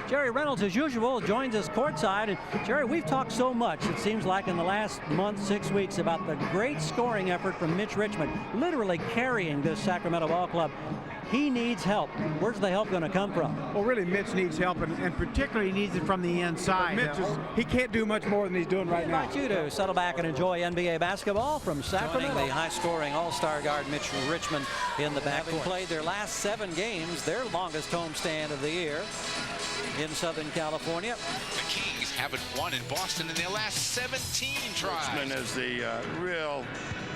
Jerry Reynolds, as usual, joins us courtside. And Jerry, we've talked so much, it seems like, in the last month, 6 weeks, about the great scoring effort from Mitch Richmond, literally carrying this Sacramento ball club. He needs help. Where's the help going to come from? Well, really, Mitch needs help, and particularly needs it from the inside. He can't do much more than he's doing right now. I invite you to settle back and enjoy NBA basketball from Sacramento. Joining the high-scoring all-star guard Mitch Richmond in the backcourt. Having played their last 7 games, their longest homestand of the year in Southern California. The Kings haven't won in Boston in their last 17 tries. Richmond is the real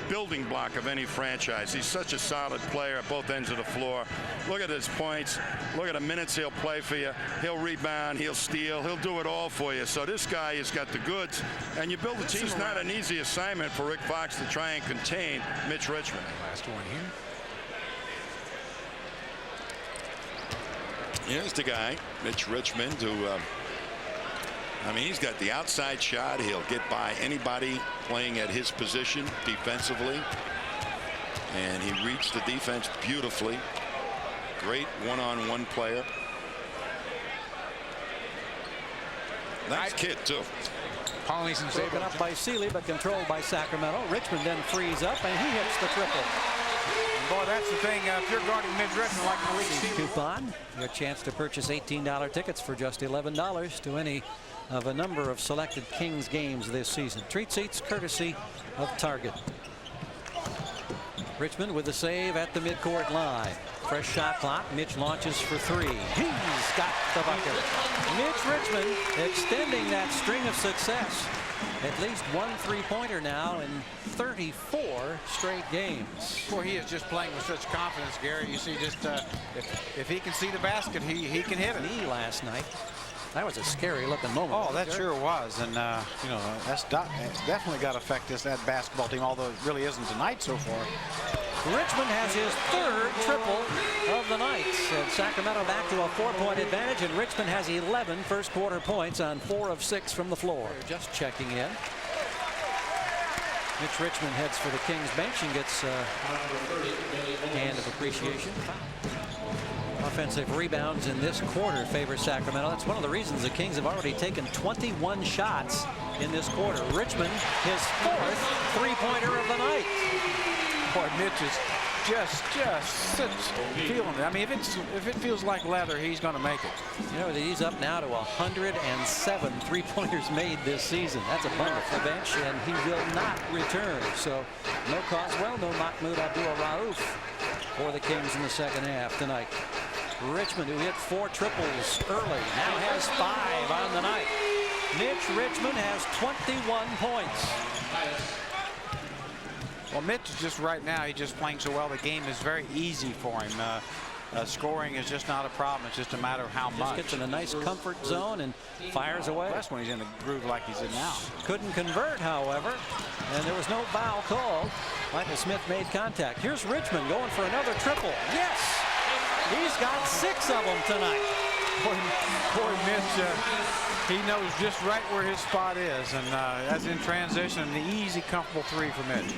building block of any franchise. He's such a solid player at both ends of the floor. Look at his points. Look at the minutes he'll play for you. He'll rebound. He'll steal. He'll do it all for you. So this guy has got the goods. And you build a team. It's not an easy assignment for Rick Fox to try and contain Mitch Richmond. Last one here. Here's the guy, Mitch Richmond, who, I mean, he's got the outside shot. He'll get by anybody playing at his position defensively. And he reads the defense beautifully. Great one-on-one player. Nice kid, too. Broken up by Seeley, but controlled by Sacramento. Richmond then frees up, and he hits the triple. Boy, that's the thing. If you're guarding Mitch Richmond like Malik Seeley. Coupon, your chance to purchase $18 tickets for just $11 to any of a number of selected Kings games this season. Treat seats courtesy of Target. Richmond with the save at the midcourt line. Fresh shot clock. Mitch launches for 3. He's got the bucket. Mitch Richmond extending that string of success. At least 1 3-pointer now in 34 straight games. Boy, he is just playing with such confidence, Gary. You see, just if he can see the basket, he can hit it. Knee last night. That was a scary looking moment. Oh, that sure was. And, you know, that's definitely got to affect that basketball team, although it really isn't tonight so far. Richmond has his 3rd triple of the night. And Sacramento back to a 4-point advantage, and Richmond has 11 first-quarter points on 4 of 6 from the floor. Just checking in. Mitch Richmond heads for the Kings bench and gets a hand of appreciation. Offensive rebounds in this quarter favor Sacramento. That's one of the reasons the Kings have already taken 21 shots in this quarter. Richmond, his 4th 3-pointer of the night. Boy, Mitch is just feeling it. I mean, if it feels like leather, he's going to make it. You know, he's up now to 107 3-pointers made this season. That's a bundle for the bench, and he will not return. So no Coswell, no Mahmoud Abdul-Rauf for the Kings in the second half tonight. Richmond, who hit 4 triples early, now has 5 on the night. Mitch Richmond has 21 points. Well, Mitch is just right now, he's just playing so well. The game is very easy for him. Scoring is just not a problem. It's just a matter of how much. Just gets in a nice comfort zone and fires away. That's when he's in a groove like he's in now. Couldn't convert, however, and there was no foul called. Michael Smith made contact. Here's Richmond going for another triple. Yes! He's got 6 of them tonight. Boy, Mitch, he knows just right where his spot is, and as in transition, the easy, comfortable 3 for Mitch.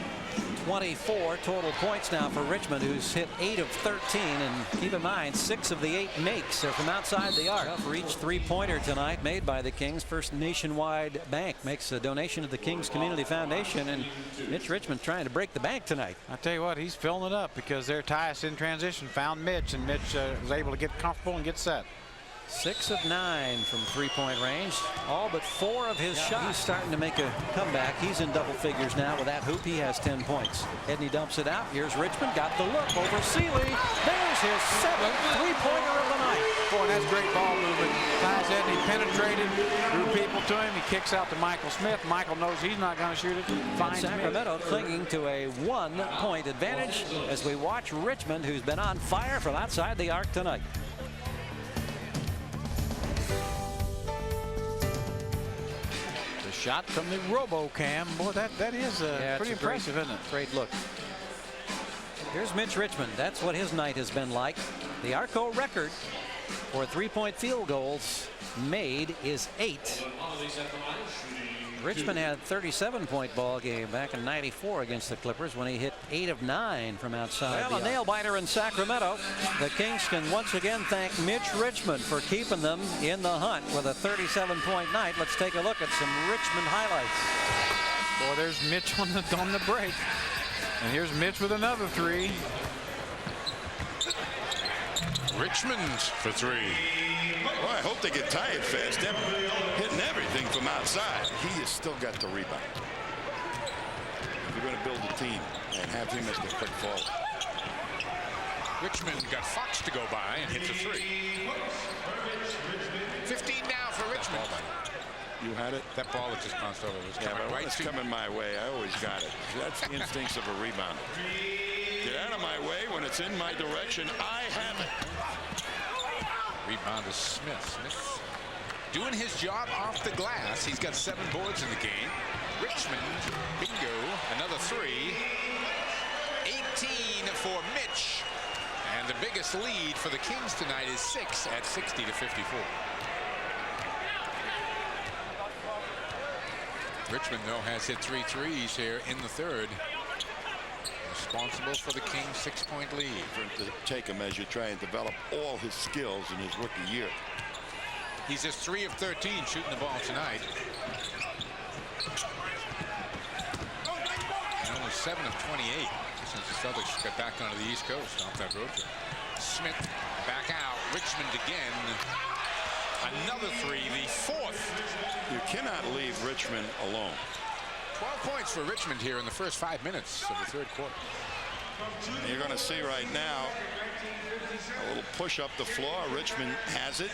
24 total points now for Richmond, who's hit 8 of 13, and keep in mind 6 of the 8 makes are from outside the arc. For each 3-pointer tonight made by the Kings, First Nationwide Bank makes a donation to the Kings Community Foundation, and Mitch Richmond trying to break the bank tonight. I tell you what, he's filling it up because their Tyus in transition found Mitch, and Mitch was able to get comfortable and get set. 6 of 9 from 3-point range. All but 4 of his shots. He's starting to make a comeback. He's in double figures now with that hoop. He has 10 points. Edney dumps it out. Here's Richmond. Got the look over Seeley. There's his 7th 3-pointer of the night. Boy, that's great ball movement. Tyus Edney penetrated, drew people to him. He kicks out to Michael Smith. Michael knows he's not going to shoot it. Finds Sacramento clinging to a 1-point advantage as we watch Richmond, who's been on fire from outside the arc tonight. Shot from the RoboCam. Boy, that is pretty impressive, isn't it? Great look. Here's Mitch Richmond. That's what his night has been like. The Arco record for 3-point field goals made is 8. Richmond had a 37-point ball game back in '94 against the Clippers when he hit 8 of 9 from outside. Well, a nail biter in Sacramento. The Kings can once again thank Mitch Richmond for keeping them in the hunt with a 37-point night. Let's take a look at some Richmond highlights. Boy, there's Mitch on the break. And here's Mitch with another 3. Richmond for 3. Well, I hope they get tired fast. They're hitting everything from outside. He has still got the rebound. If you're going to build a team and have him as the quick forward. Richmond got Fox to go by and hits a 3. 15 now for Richmond. You had it? That ball that just bounced over was coming but right it's to coming my way. I always got it. That's the instincts of a rebounder. Get out of my way when it's in my direction. I have it. Rebound is Smith. Smith doing his job off the glass. He's got 7 boards in the game. Richmond, bingo, another 3. 18 for Mitch. And the biggest lead for the Kings tonight is 6 at 60-54. Richmond, though, has hit 3 threes here in the third. Responsible for the Kings' 6-point lead. To take him as you try and develop all his skills in his rookie year. He's just 3 of 13 shooting the ball tonight. And only 7 of 28 since the Celtics got back onto the East Coast off that road trip. Smith back out. Richmond again. Another 3, the 4th. You cannot leave Richmond alone. 12 points for Richmond here in the first 5 minutes of the third quarter. And you're going to see right now a little push up the floor. Richmond has it.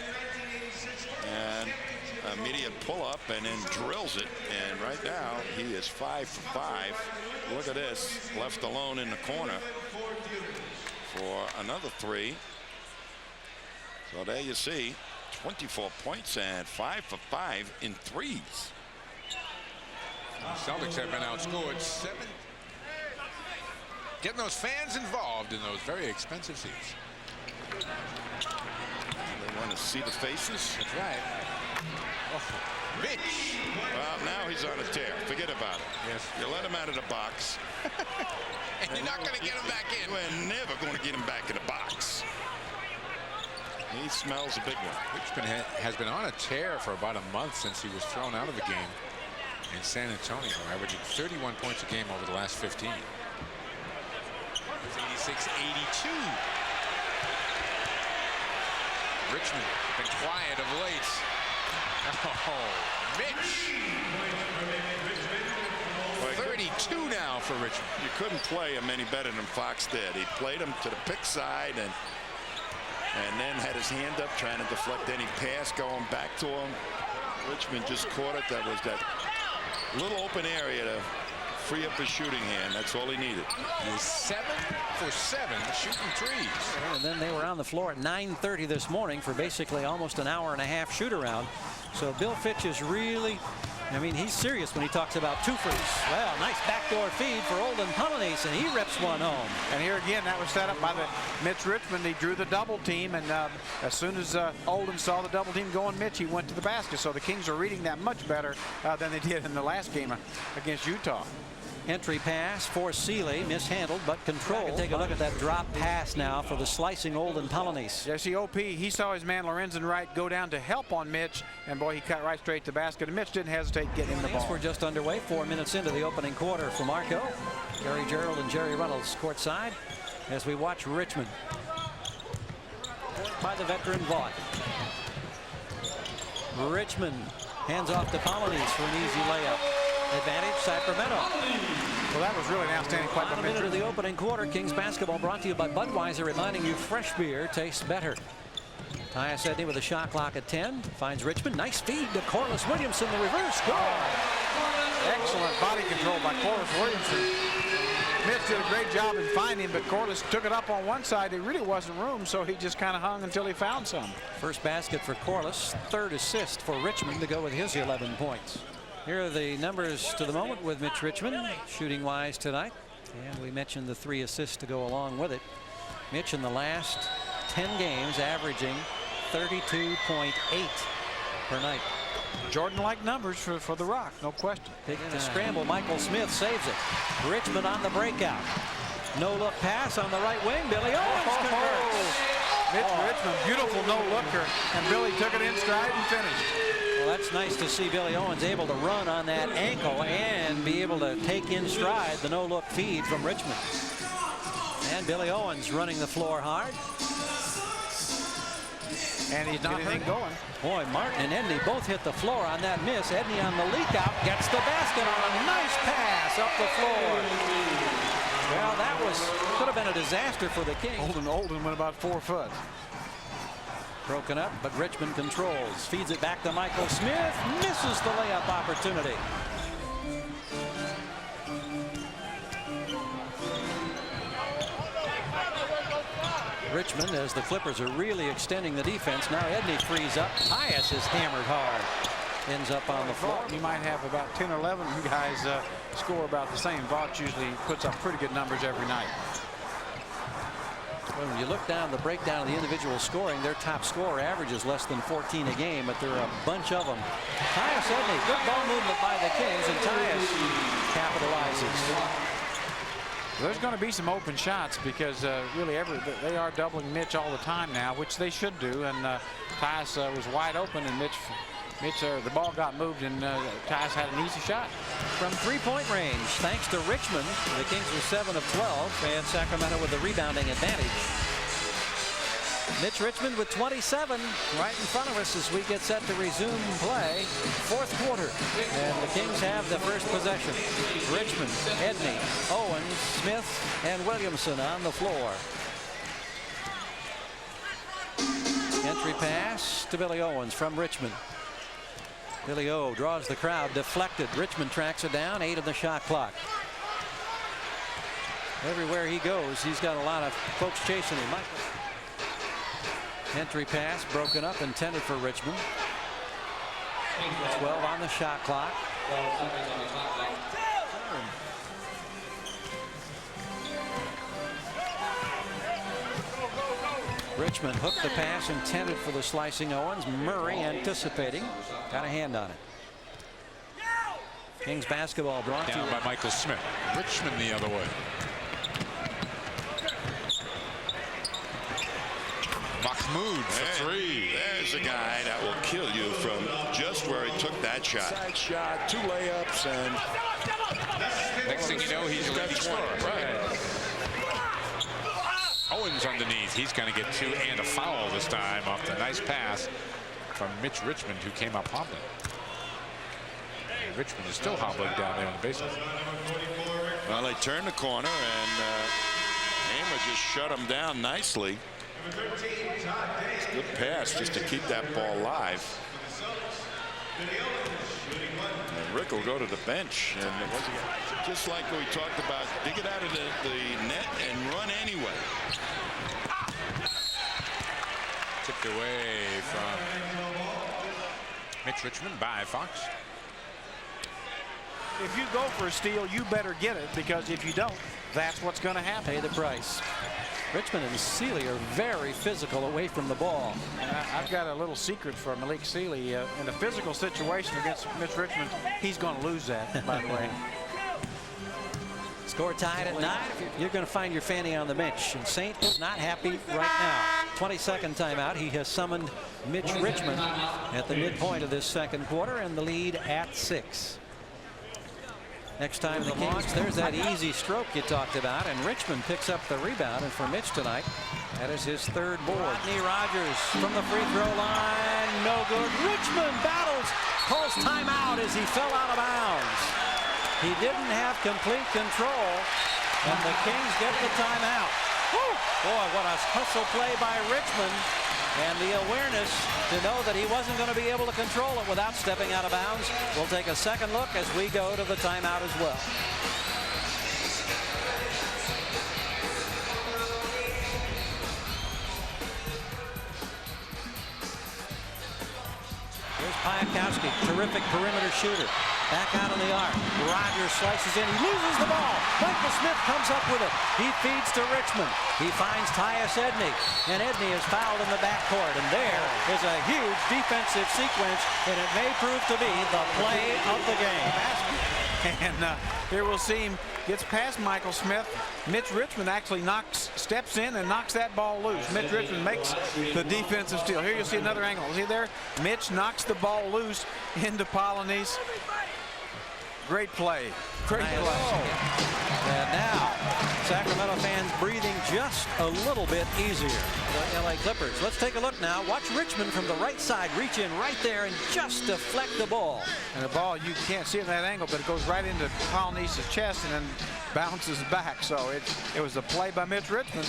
And immediate pull up and then drills it. And right now he is 5 for 5. Look at this. Left alone in the corner for another 3. So there you see 24 points and 5 for 5 in threes. The Celtics have been outscored 7. Getting those fans involved in those very expensive seats. They want to see the faces. That's right. Oh, Mitch. Well, now he's on a tear. Forget about it. Yes. You let him out of the box. And you're not going to get him back in. We're never going to get him back in the box. He smells a big one. Richmond has been on a tear for about a month since he was thrown out of the game in San Antonio, averaging 31 points a game over the last 15. It's 86-82. Richmond been quiet of late. Oh, Mitch. 32 now for Richmond. You couldn't play him any better than Fox did. He played him to the pick side and then had his hand up trying to deflect any pass going back to him. Richmond just caught it. That was that little open area to free up his shooting hand. That's all he needed. He was 7 for 7 shooting threes. And then they were on the floor at 9:30 this morning for basically almost an hour and a half shoot around. So Bill Fitch is really, I mean, he's serious when he talks about twofers. Well, nice backdoor feed for Olden Polynice, and he rips one home. And here again, that was set up by the Mitch Richmond. He drew the double team, and as soon as Olden saw the double team going Mitch, he went to the basket. So the Kings are reading that much better than they did in the last game against Utah. Entry pass for Seeley, mishandled but controlled. Take a look at that drop pass now for the slicing Olden Polynice. Yeah, see, OP, he saw his man Lorenzen Wright go down to help on Mitch, and boy, he cut right straight to the basket, and Mitch didn't hesitate getting the ball. We're just underway, 4 minutes into the opening quarter for Marco. Gary Gerald and Jerry Reynolds courtside as we watch Richmond. By the veteran Vaught. Richmond hands off to Polynice for an easy layup. Advantage Sacramento. Well, that was really an outstanding play by Mitch. Minute of the opening quarter. Kings basketball brought to you by Budweiser, reminding you fresh beer tastes better. Tyus Edney with a shot clock at 10. Finds Richmond. Nice feed to Corliss Williamson. The reverse score. Excellent body control by Corliss Williamson. Mitch did a great job in finding him, but Corliss took it up on one side. There really wasn't room, so he just kind of hung until he found some. First basket for Corliss. Third assist for Richmond to go with his 11 points. Here are the numbers to the moment with Mitch Richmond, shooting wise tonight. And we mentioned the 3 assists to go along with it. Mitch in the last 10 games averaging 32.8 per night. Jordan-like numbers for the Rock, no question. Pick the scramble. Michael Smith saves it. Richmond on the breakout. No look pass on the right wing. Billy Owens converts. Mitch Richmond, beautiful no-looker, and Billy took it in stride and finished. Well, that's nice to see Billy Owens able to run on that ankle and be able to take in stride the no-look feed from Richmond. And Billy Owens running the floor hard. And he's not anything going. Boy, Martin and Edney both hit the floor on that miss. Edney on the leak out gets the basket on a nice pass up the floor. Well, that could have been a disaster for the Kings. Olden went about 4 foot. Broken up, but Richmond controls. Feeds it back to Michael Smith. Misses the layup opportunity. Richmond, as the Clippers are really extending the defense. Now Edney frees up. Tyus is hammered hard. Ends up on the floor. You might have about 10 or 11 guys score about the same. Vaught usually puts up pretty good numbers every night. When you look down the breakdown of the individual scoring, their top scorer averages less than 14 a game, but there are a bunch of them. Tyus Edney, good ball movement by the Kings, and Tyus capitalizes. There's going to be some open shots because really they are doubling Mitch all the time now, which they should do. And Tyus was wide open, and the ball got moved, and Tyus had an easy shot. From three-point range, thanks to Richmond, the Kings are 7 of 12, and Sacramento with the rebounding advantage. Mitch Richmond with 27 right in front of us as we get set to resume play. Fourth quarter, and the Kings have the first possession. Richmond, Edney, Owens, Smith, and Williamson on the floor. Entry pass to Billy Owens from Richmond. Billy O draws the crowd, deflected. Richmond tracks it down, 8 of the shot clock. Everywhere he goes, he's got a lot of folks chasing him. Entry pass broken up, intended for Richmond. 12 on the shot clock. Richmond hooked the pass intended for the slicing Owens. Murray anticipating. Got a hand on it. Kings basketball brought down by Michael Smith. Richmond the other way. Mahmoud for 3. There's a guy that will kill you from just where he took that shot. Side shot, 2 layups, and next thing you know, he's a leading scorer. Right. Owens underneath. He's going to get 2 and a foul this time off the nice pass from Mitch Richmond, who came up hobbling. And Richmond is still hobbling down there on the baseline. Well, they turned the corner, and Hamer just shut him down nicely. Good pass just to keep that ball live. And Rick will go to the bench, and just like we talked about, dig it out of the net and run anyway. Tipped away from Mitch Richmond by Fox. If you go for a steal, you better get it, because if you don't, that's what's going to happen. Pay the price. Richmond and Sealy are very physical away from the ball. And I've got a little secret for Malik Sealy. In a physical situation against Mitch Richmond, he's going to lose that, by the way. Score tied at 9. You're going to find your fanny on the bench. And Saint is not happy right now. 22nd timeout. He has summoned Mitch Richmond at the midpoint of this second quarter, and the lead at 6. Next time the Kings, there's that easy stroke you talked about, and Richmond picks up the rebound. And for Mitch tonight, that is his 3rd board. Rodney Rogers from the free throw line, no good. Richmond battles, calls timeout as he fell out of bounds. He didn't have complete control, and the Kings get the timeout. Whew. Boy, what a hustle play by Richmond, and the awareness to know that he wasn't going to be able to control it without stepping out of bounds. We'll take a second look as we go to the timeout as well. Here's Piakowski, terrific perimeter shooter. Back out in the arc. Rogers slices in. He loses the ball. Michael Smith comes up with it. He feeds to Richmond. He finds Tyus Edney. And Edney is fouled in the backcourt. And there is a huge defensive sequence. And it may prove to be the play of the game. And here we'll see him gets past Michael Smith. Mitch Richmond actually steps in and knocks that ball loose. Mitch Richmond makes the defensive steal. Here you'll see another angle. See there? Mitch knocks the ball loose into Polynice. Great play. Great play. And now, Sacramento fans breathing just a little bit easier. The LA Clippers. Let's take a look now. Watch Richmond from the right side reach in right there and just deflect the ball. And the ball, you can't see it in that angle, but it goes right into Polynice's chest and then bounces back. So it was a play by Mitch Richmond.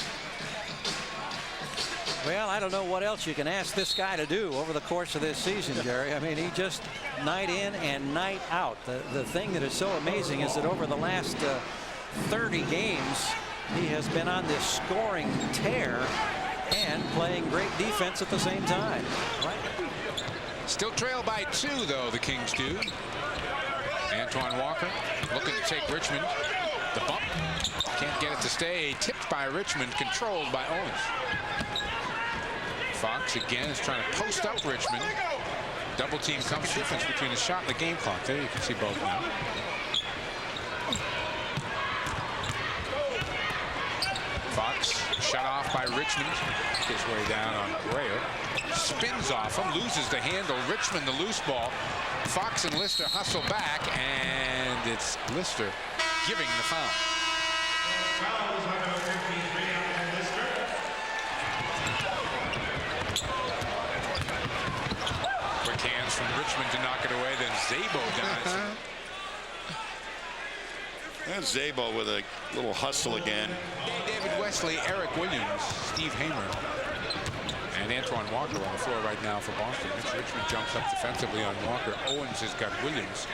Well, I don't know what else you can ask this guy to do over the course of this season, Jerry. I mean, he just night in and night out. The thing that is so amazing is that over the last 30 games, he has been on this scoring tear and playing great defense at the same time. Right? Still trail by 2, though, the Kings do. Antoine Walker looking to take Richmond. The bump. Can't get it to stay. Tipped by Richmond, controlled by Owens. Fox again is trying to post up Richmond. Double team comes. Difference between the shot and the game clock. There you can see both now. Fox shut off by Richmond. His way down on Grayer. Spins off him, loses the handle. Richmond the loose ball. Fox and Lister hustle back, and it's Lister giving the foul. Quick hands from Richmond to knock it away, then Szabo dies. And Szabo with a little hustle again. David Wesley, Eric Williams, Steve Hamer, and Antoine Walker on the floor right now for Boston. Mitch Richmond jumps up defensively on Walker. Owens has got Williams.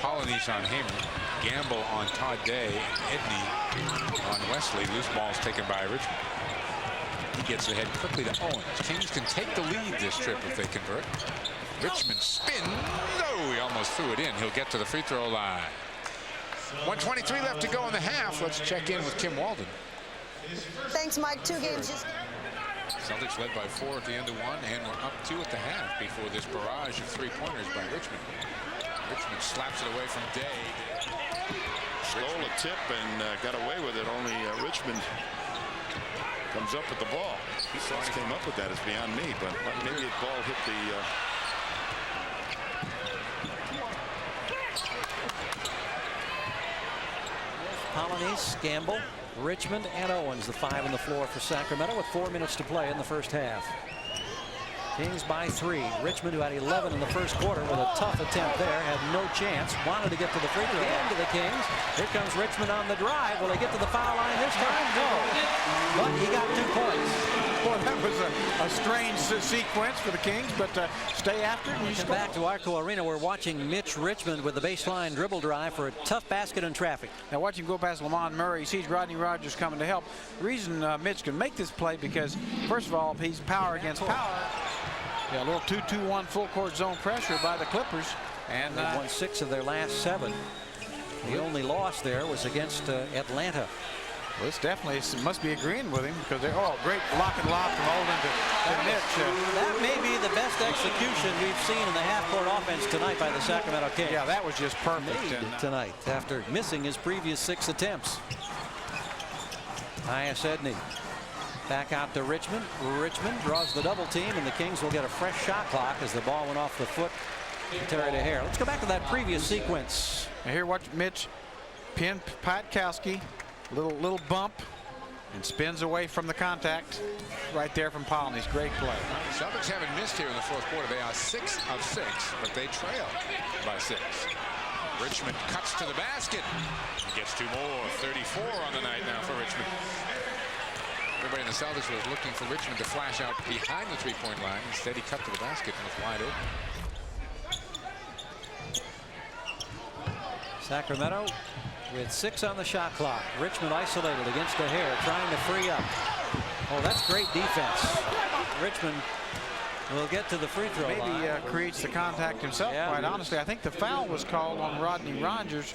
Polynice on Hamer. Gamble on Todd Day. Edney on Wesley. Loose balls taken by Richmond. He gets ahead quickly to Owens. Kings can take the lead this trip if they convert. Richmond spins. No, he almost threw it in. He'll get to the free throw line. 1:23 left to go in the half. Let's check in with Kim Walden. Thanks, Mike. 2 games just. Celtics led by 4 at the end of 1, and we're up 2 at the half before this barrage of 3-pointers by Richmond. Richmond slaps it away from Day. Stole a tip and got away with it. Only Richmond comes up with the ball. He came up with that is beyond me, but maybe the ball hit the. Polynice, Gamble, Richmond, and Owens, the 5 on the floor for Sacramento with 4 minutes to play in the first half. Kings by 3. Richmond, who had 11 in the first quarter with a tough attempt there, had no chance. Wanted to get to the free throw line to the Kings. Here comes Richmond on the drive. Will he get to the foul line this time? No. But he got 2 points. Boy, that was a strange sequence for the Kings, but stay after it and you score. Back to Arco Arena, we're watching Mitch Richmond with the baseline dribble drive for a tough basket in traffic. Now watch him go past Lamont Murray. He sees Rodney Rogers coming to help. The reason Mitch can make this play because, first of all, he's power against power. Yeah, a little 2-2-1 full court zone pressure by the Clippers. And they've won 6 of their last 7. The only loss there was against Atlanta. Well, this definitely must be agreeing with him because they're great lock and lock from Olden to Mitch. That may be the best execution we've seen in the half-court offense tonight by the Sacramento Kings. Yeah, that was just perfect tonight after missing his previous 6 attempts. Tyus Edney back out to Richmond. Richmond draws the double team, and the Kings will get a fresh shot clock as the ball went off the foot to Terry DeHare. Let's go back to that previous sequence. Now here, watch Mitch pin Patkowski. Little bump and spins away from the contact right there from Polynice. Great play. Celtics haven't missed here in the fourth quarter. They are 6 of 6, but they trail by 6. Richmond cuts to the basket. He gets 2 more. 34 on the night now for Richmond. Everybody in the Celtics was looking for Richmond to flash out behind the 3-point line. Instead, he cut to the basket and was wide open. Sacramento with 6 on the shot clock. Richmond isolated against DeHare, trying to free up. Oh, that's great defense. Richmond will get to the free throw maybe line. creates the contact himself. Yeah. Quite honestly, I think the foul was called on Rodney Rogers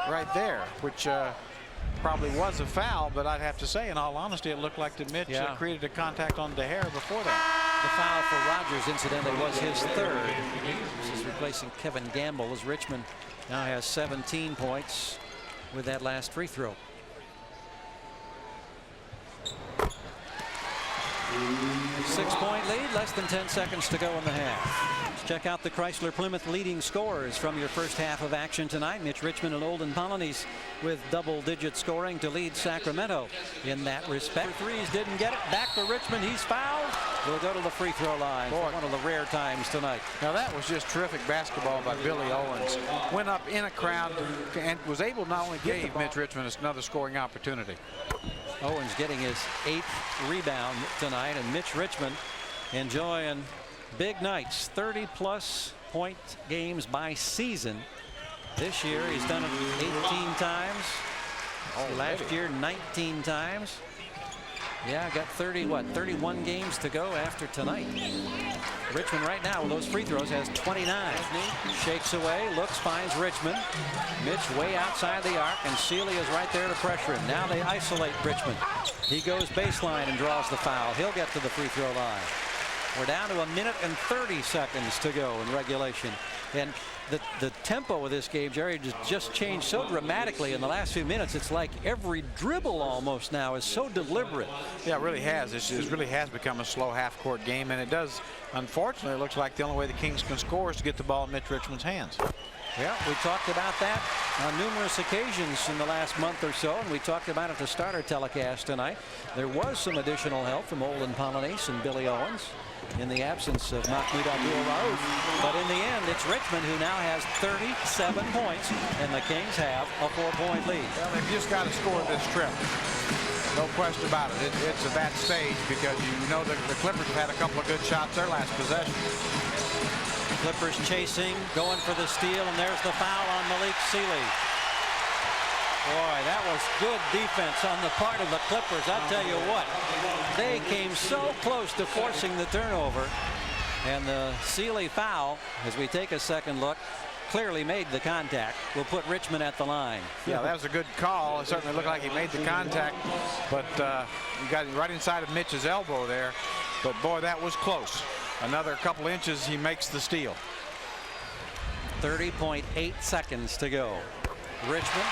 right there, which probably was a foul, but I'd have to say, in all honesty, it looked like that Mitch created a contact on DeHare before that. The foul for Rogers, incidentally, was his third. This is replacing Kevin Gamble, as Richmond now has 17 points with that last free throw. Six-point lead, less than 10 seconds to go in the half. Let's check out the Chrysler Plymouth leading scorers from your first half of action tonight. Mitch Richmond and Olden Polynice with double-digit scoring to lead Sacramento in that respect. Threes didn't get it. Back to Richmond. He's fouled. Will go to the free throw line for one of the rare times tonight. Now that was just terrific basketball by Billy Owens. Went up in a crowd and was able to not only give Mitch Richmond another scoring opportunity. Owens getting his 8th rebound tonight, and Mitch Richmond enjoying big nights. 30-plus point games by season. This year he's done it 18 times. Last year 19 times. Yeah, got 31 games to go after tonight. Richmond right now with those free throws has 29. Shakes away, looks, finds Richmond. Mitch way outside the arc, and Sealy is right there to pressure him. Now they isolate Richmond. He goes baseline and draws the foul. He'll get to the free throw line. We're down to 1 minute and 30 seconds to go in regulation. And the tempo of this game, Jerry, just changed so dramatically in the last few minutes. It's like every dribble almost now is so deliberate. Yeah, it really has. It really has become a slow half-court game, and it does. Unfortunately, it looks like the only way the Kings can score is to get the ball in Mitch Richmond's hands. Yeah, we talked about that on numerous occasions in the last month or so, and we talked about it at the starter telecast tonight. There was some additional help from Olden Polynice and Billy Owens in the absence of Mahmoud Abdul-Rauf. But in the end, it's Richmond who now has 37 points, and the Kings have a 4-point lead. Well, they've just got to score this trip. No question about it. It's at that stage because you know the Clippers have had a couple of good shots their last possession. Clippers chasing, going for the steal, and there's the foul on Malik Sealy. Boy, that was good defense on the part of the Clippers. I'll tell you what, they came so close to forcing the turnover. And the Sealy foul, as we take a second look, clearly made the contact. Will put Richmond at the line. Yeah, that was a good call. It certainly looked like he made the contact, but you got it right inside of Mitch's elbow there. But boy, that was close. Another couple inches, he makes the steal. 30.8 seconds to go. Richmond.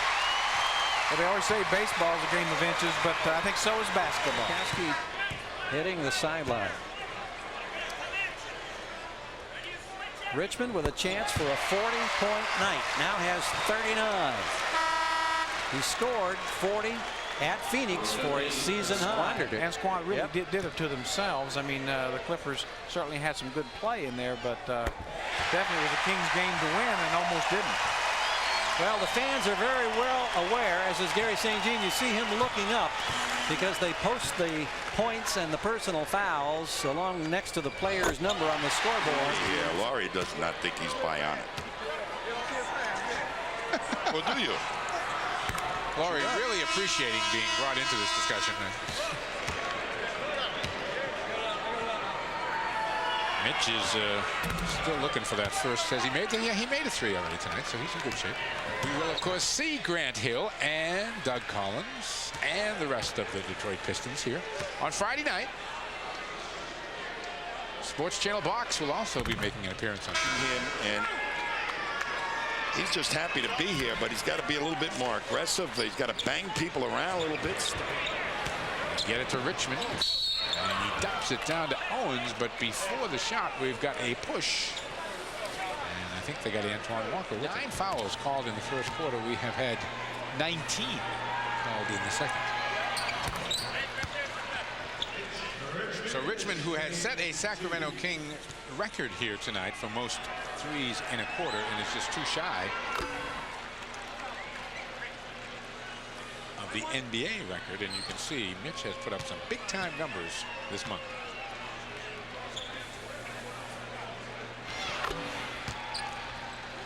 Well, they always say baseball is a game of inches, but I think so is basketball. Kasky hitting the sideline. Richmond with a chance for a 40-point night. Now has 39. He scored 40 at Phoenix for his season high. And Squad really did it to themselves. I mean, the Clippers certainly had some good play in there, but definitely was a Kings game to win and almost didn't. Well, the fans are very well aware, as is Gary St. Jean. You see him looking up because they post the points and the personal fouls along next to the player's number on the scoreboard. Yeah, Laurie does not think he's bionic. Well, do you? Laurie really appreciating being brought into this discussion. Mitch is still looking for that first. Has he made it? Yeah, he made a 3 already tonight, so he's in good shape. We will, of course, see Grant Hill and Doug Collins and the rest of the Detroit Pistons here on Friday night. Sports Channel Box will also be making an appearance on him, and he's just happy to be here, but he's got to be a little bit more aggressive. He's got to bang people around a little bit. Get it to Richmond. And he dumps it down to Owens, but before the shot, we've got a push. And I think they got Antoine Walker. 9 fouls called in the first quarter. We have had 19 called in the second. So Richmond, who has set a Sacramento King record here tonight for most threes in a quarter, and is just too shy of the NBA record. And you can see Mitch has put up some big-time numbers this month.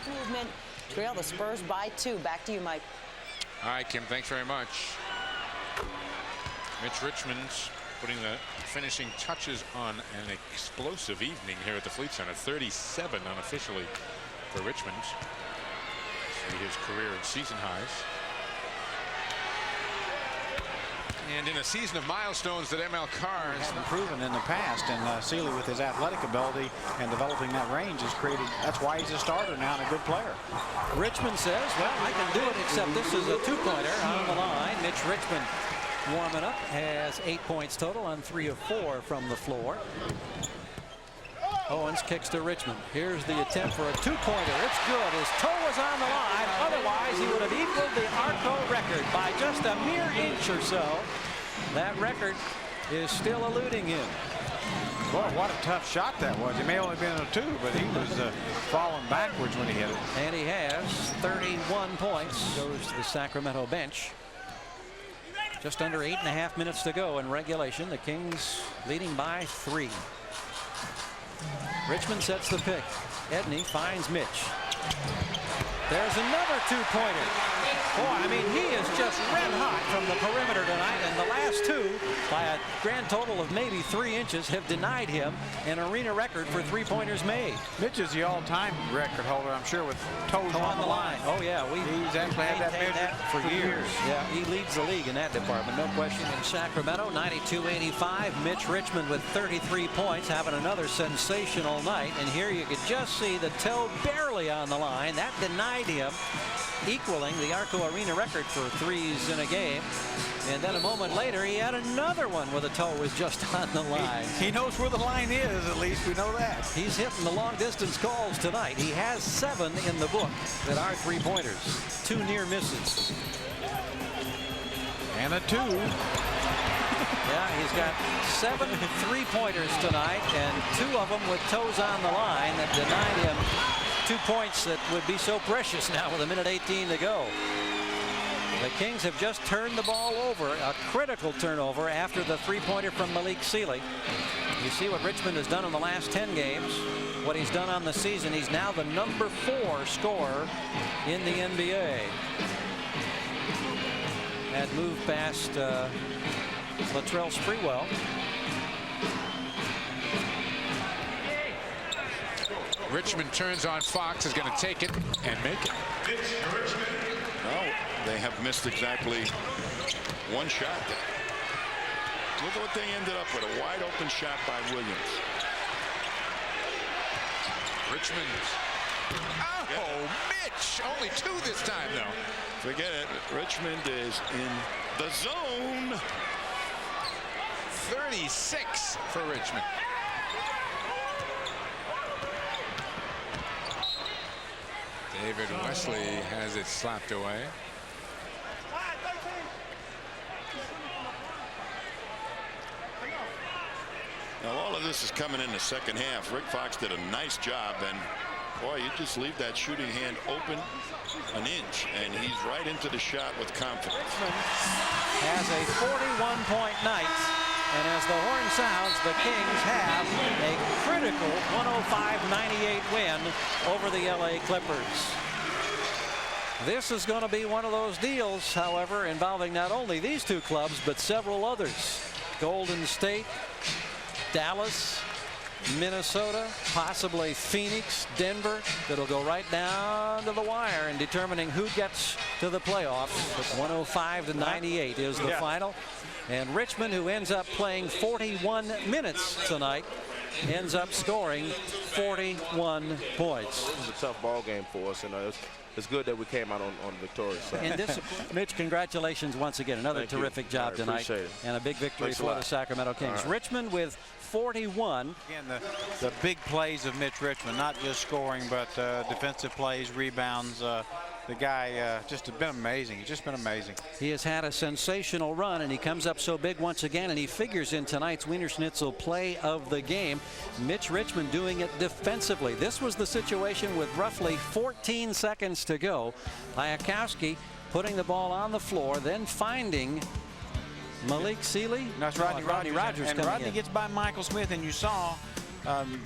Movement trail the Spurs by 2. Back to you, Mike. All right, Kim, thanks very much. Mitch Richmond putting the finishing touches on an explosive evening here at the Fleet Center. 37 unofficially for Richmond. See his career and season highs. And in a season of milestones that ML Carr has been proven in the past, and Seeley, with his athletic ability and developing that range, has created. That's why he's a starter now and a good player. Richmond says, well, I can do it, except this is a two-pointer on the line. Mitch Richmond warming up, has 8 points total on 3 of 4 from the floor. Owens kicks to Richmond. Here's the attempt for a two-pointer. It's good. His toe was on the line. Otherwise, he would have equaled the Arco record by just a mere inch or so. That record is still eluding him. Boy, what a tough shot that was. He may only have been a 2, but he was falling backwards when he hit it. And he has 31 points. Goes to the Sacramento bench. Just under 8.5 minutes to go in regulation. The Kings leading by 3. Richmond sets the pick. Edney finds Mitch. There's another two-pointer. Boy, I mean, he is just red hot from the perimeter tonight, and the last 2, by a grand total of maybe 3 inches, have denied him an arena record for three-pointers made. Mitch is the all-time record holder, I'm sure, with toes on the line. Oh yeah, he's actually had that for years. Yeah, he leads the league in that department, no question. In Sacramento, 92-85. Mitch Richmond with 33 points, having another sensational night. And here you could just see the toe barely on the line. That denied him equaling the Arco Arena record for threes in a game. And then a moment later, he had another one where the toe was just on the line. He knows where the line is, at least we know that. He's hitting the long distance calls tonight. He has 7 in the book that are three-pointers. 2 near misses. And a 2. Yeah, he's got 7 three-pointers tonight, and 2 of them with toes on the line that denied him 2 points that would be so precious now with 1:18 to go. The Kings have just turned the ball over, a critical turnover after the three-pointer from Malik Seeley. You see what Richmond has done in the last 10 games, what he's done on the season. He's now the number 4 scorer in the NBA. Had moved past Latrell Sprewell. Richmond turns on Fox, is going to take it and make it. Well, they have missed exactly 1 shot there. Look at what they ended up with, a wide open shot by Williams. Richmond. Oh, Mitch! Only 2 this time, though. Forget it. Richmond is in the zone. 36 for Richmond. David Wesley has it slapped away. Now all of this is coming in the second half. Rick Fox did a nice job, and boy, you just leave that shooting hand open an inch, and he's right into the shot with confidence. Has a 41-point night, and as the horn sounds, the Kings have a critical 105-98 win over the LA Clippers. This is going to be one of those deals, however, involving not only these 2 clubs, but several others. Golden State, Dallas, Minnesota, possibly Phoenix, Denver. That'll go right down to the wire in determining who gets to the playoffs. 105-98 is the final. And Richmond, who ends up playing 41 minutes tonight, ends up scoring 41 points. It was a tough ball game for us, and it's good that we came out on the victorious side. And Mitch, congratulations once again. Another terrific job tonight, and a big victory for the Sacramento Kings. Richmond with 41. Again, the big plays of Mitch Richmond, not just scoring, but defensive plays, rebounds. The guy just has been amazing. He's just been amazing. He has had a sensational run, and he comes up so big once again, and he figures in tonight's Wiener Schnitzel play of the game. Mitch Richmond doing it defensively. This was the situation with roughly 14 seconds to go. Bayakowski putting the ball on the floor, then finding Malik Seeley. That's Rodney Rogers. Rogers and coming Rodney in. gets by Michael Smith, and you saw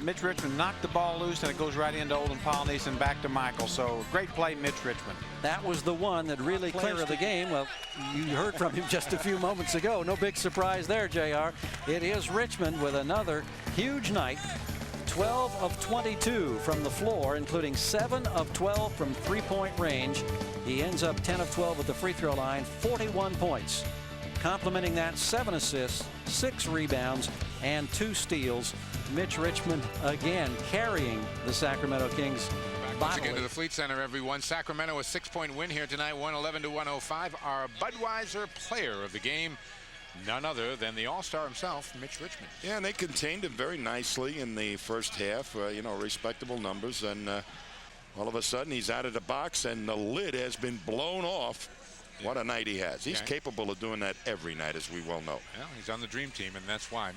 Mitch Richmond knocked the ball loose, and it goes right into Olden Polynice and back to Michael. So great play, Mitch Richmond. That was the one that really clinched the game. Well, you heard from him just a few moments ago. No big surprise there, JR. It is Richmond with another huge night. 12 of 22 from the floor, including 7 of 12 from three-point range. He ends up 10 of 12 at the free throw line, 41 points. Complementing that, 7 assists, 6 rebounds, and 2 steals. Mitch Richmond again carrying the Sacramento Kings. Once again to the Fleet Center, everyone. Sacramento a 6-point win here tonight, 111-105. Our Budweiser player of the game, none other than the all-star himself, Mitch Richmond. Yeah, and they contained him very nicely in the first half. You know, respectable numbers, and all of a sudden he's out of the box and the lid has been blown off. What a night he has. He's capable of doing that every night, as we well know. Well, he's on the dream team, and that's why.